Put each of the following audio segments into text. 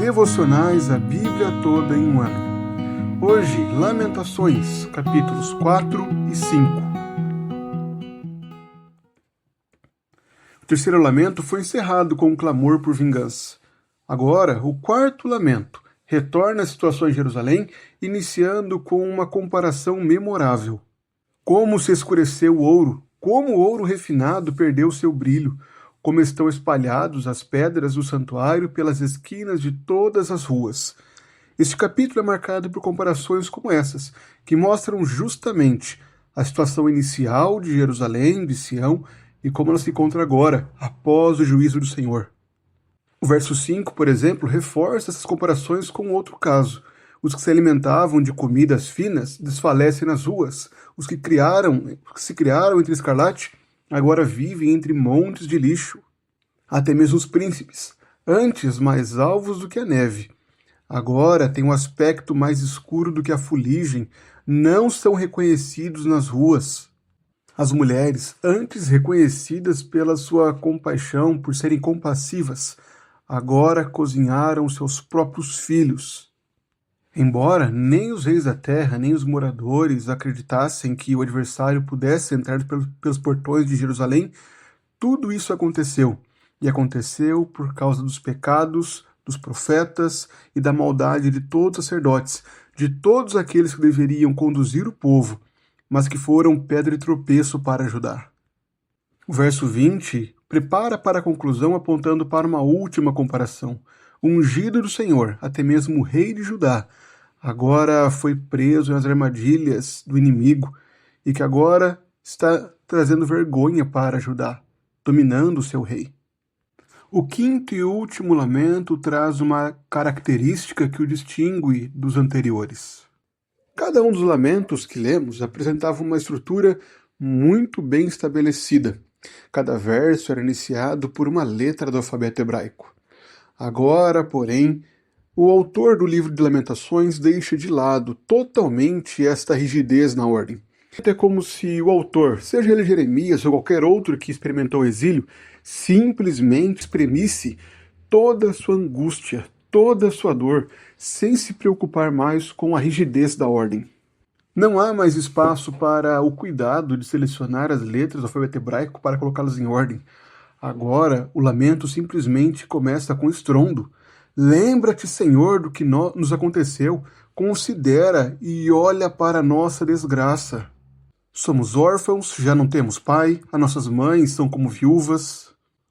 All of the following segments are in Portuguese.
Devocionais a Bíblia toda em um ano. Hoje, Lamentações, capítulos 4 e 5. O terceiro lamento foi encerrado com um clamor por vingança. Agora, o quarto lamento retorna à situação em Jerusalém, iniciando com uma comparação memorável. Como se escureceu o ouro, como o ouro refinado perdeu seu brilho, como estão espalhados as pedras do santuário pelas esquinas de todas as ruas. Este capítulo é marcado por comparações como essas, que mostram justamente a situação inicial de Jerusalém, de Sião, e como ela se encontra agora, após o juízo do Senhor. O verso 5, por exemplo, reforça essas comparações com outro caso. Os que se alimentavam de comidas finas desfalecem nas ruas. Os que se criaram entre escarlate agora vivem entre montes de lixo. Até mesmo os príncipes, antes mais alvos do que a neve, agora têm um aspecto mais escuro do que a fuligem, não são reconhecidos nas ruas. As mulheres, antes reconhecidas pela sua compaixão, por serem compassivas, agora cozinharam seus próprios filhos. Embora nem os reis da terra, nem os moradores acreditassem que o adversário pudesse entrar pelos portões de Jerusalém, tudo isso aconteceu. E aconteceu por causa dos pecados dos profetas e da maldade de todos os sacerdotes, de todos aqueles que deveriam conduzir o povo, mas que foram pedra de tropeço para Judá. O verso 20 prepara para a conclusão apontando para uma última comparação. O ungido do Senhor, até mesmo o rei de Judá, agora foi preso nas armadilhas do inimigo e que agora está trazendo vergonha para Judá, dominando o seu rei. O quinto e último lamento traz uma característica que o distingue dos anteriores. Cada um dos lamentos que lemos apresentava uma estrutura muito bem estabelecida. Cada verso era iniciado por uma letra do alfabeto hebraico. Agora, porém, o autor do livro de Lamentações deixa de lado totalmente esta rigidez na ordem. É como se o autor, seja ele Jeremias ou qualquer outro que experimentou o exílio, simplesmente exprimisse toda a sua angústia, toda a sua dor, sem se preocupar mais com a rigidez da ordem. Não há mais espaço para o cuidado de selecionar as letras do alfabeto hebraico para colocá-las em ordem. Agora, o lamento simplesmente começa com estrondo. Lembra-te, Senhor, do que nos aconteceu, considera e olha para a nossa desgraça. Somos órfãos, já não temos pai, as nossas mães são como viúvas.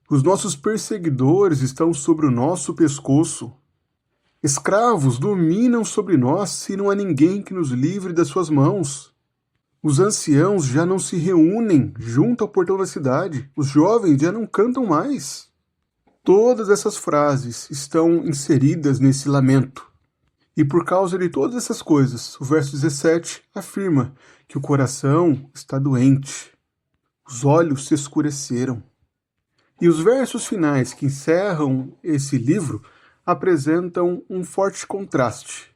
Os nossos perseguidores estão sobre o nosso pescoço. Escravos dominam sobre nós e não há ninguém que nos livre das suas mãos. Os anciãos já não se reúnem junto ao portão da cidade. Os jovens já não cantam mais. Todas essas frases estão inseridas nesse lamento. E por causa de todas essas coisas, o verso 17 afirma que o coração está doente. Os olhos se escureceram. E os versos finais que encerram esse livro apresentam um forte contraste,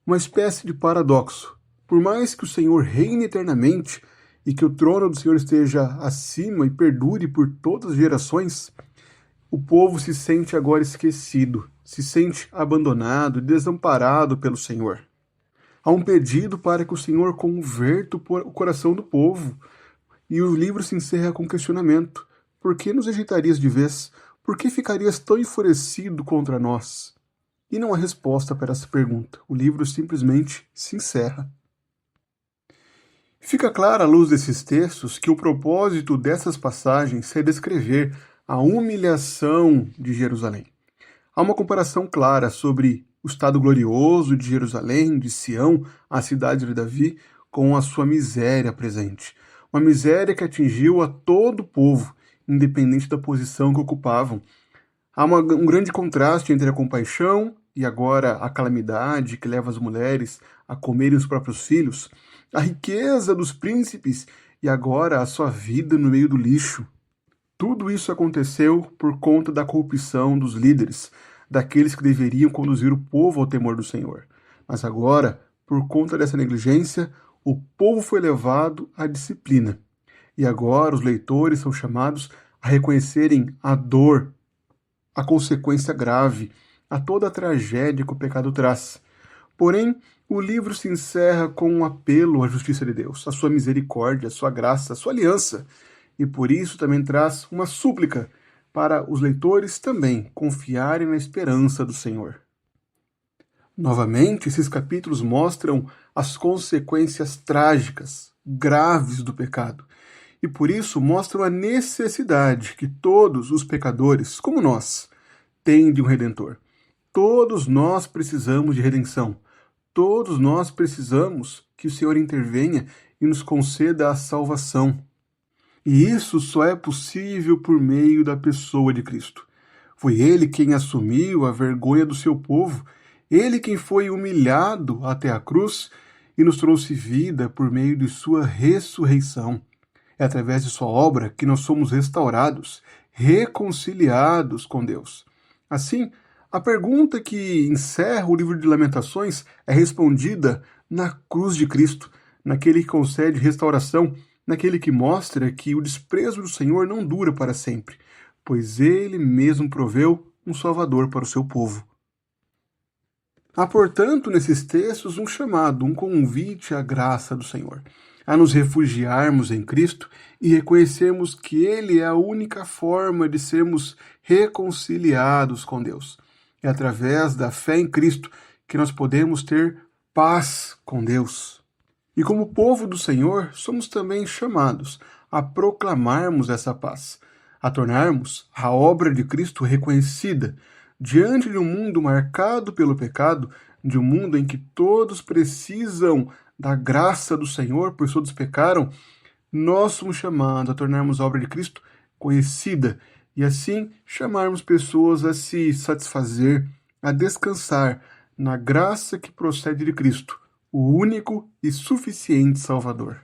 uma espécie de paradoxo. Por mais que o Senhor reine eternamente e que o trono do Senhor esteja acima e perdure por todas as gerações, o povo se sente agora esquecido, se sente abandonado, desamparado pelo Senhor. Há um pedido para que o Senhor converta o coração do povo, e o livro se encerra com um questionamento. Por que nos rejeitarias de vez? Por que ficarias tão enfurecido contra nós? E não há resposta para essa pergunta. O livro simplesmente se encerra. Fica claro à luz desses textos que o propósito dessas passagens é descrever a humilhação de Jerusalém. Há uma comparação clara sobre o estado glorioso de Jerusalém, de Sião, a cidade de Davi, com a sua miséria presente. Uma miséria que atingiu a todo o povo, independente da posição que ocupavam. Há um grande contraste entre a compaixão e agora a calamidade que leva as mulheres a comerem os próprios filhos, a riqueza dos príncipes e agora a sua vida no meio do lixo. Tudo isso aconteceu por conta da corrupção dos líderes, daqueles que deveriam conduzir o povo ao temor do Senhor. Mas agora, por conta dessa negligência, o povo foi levado à disciplina. E agora os leitores são chamados a reconhecerem a dor, a consequência grave, a toda a tragédia que o pecado traz. Porém, o livro se encerra com um apelo à justiça de Deus, à sua misericórdia, à sua graça, à sua aliança. E por isso também traz uma súplica para os leitores também confiarem na esperança do Senhor. Novamente, esses capítulos mostram as consequências trágicas, graves do pecado. E por isso mostram a necessidade que todos os pecadores, como nós, têm de um Redentor. Todos nós precisamos de redenção. Todos nós precisamos que o Senhor intervenha e nos conceda a salvação. E isso só é possível por meio da pessoa de Cristo. Foi Ele quem assumiu a vergonha do seu povo, Ele quem foi humilhado até a cruz e nos trouxe vida por meio de sua ressurreição. É através de sua obra que nós somos restaurados, reconciliados com Deus. Assim, a pergunta que encerra o livro de Lamentações é respondida na cruz de Cristo, naquele que concede restauração, naquele que mostra que o desprezo do Senhor não dura para sempre, pois Ele mesmo proveu um Salvador para o seu povo. Há, portanto, nesses textos um chamado, um convite à graça do Senhor, a nos refugiarmos em Cristo e reconhecermos que Ele é a única forma de sermos reconciliados com Deus. É através da fé em Cristo que nós podemos ter paz com Deus. E como povo do Senhor, somos também chamados a proclamarmos essa paz, a tornarmos a obra de Cristo reconhecida diante de um mundo marcado pelo pecado, de um mundo em que todos precisam da graça do Senhor, pois todos pecaram. Nós somos chamados a tornarmos a obra de Cristo conhecida e assim chamarmos pessoas a se satisfazer, a descansar na graça que procede de Cristo, o único e suficiente Salvador.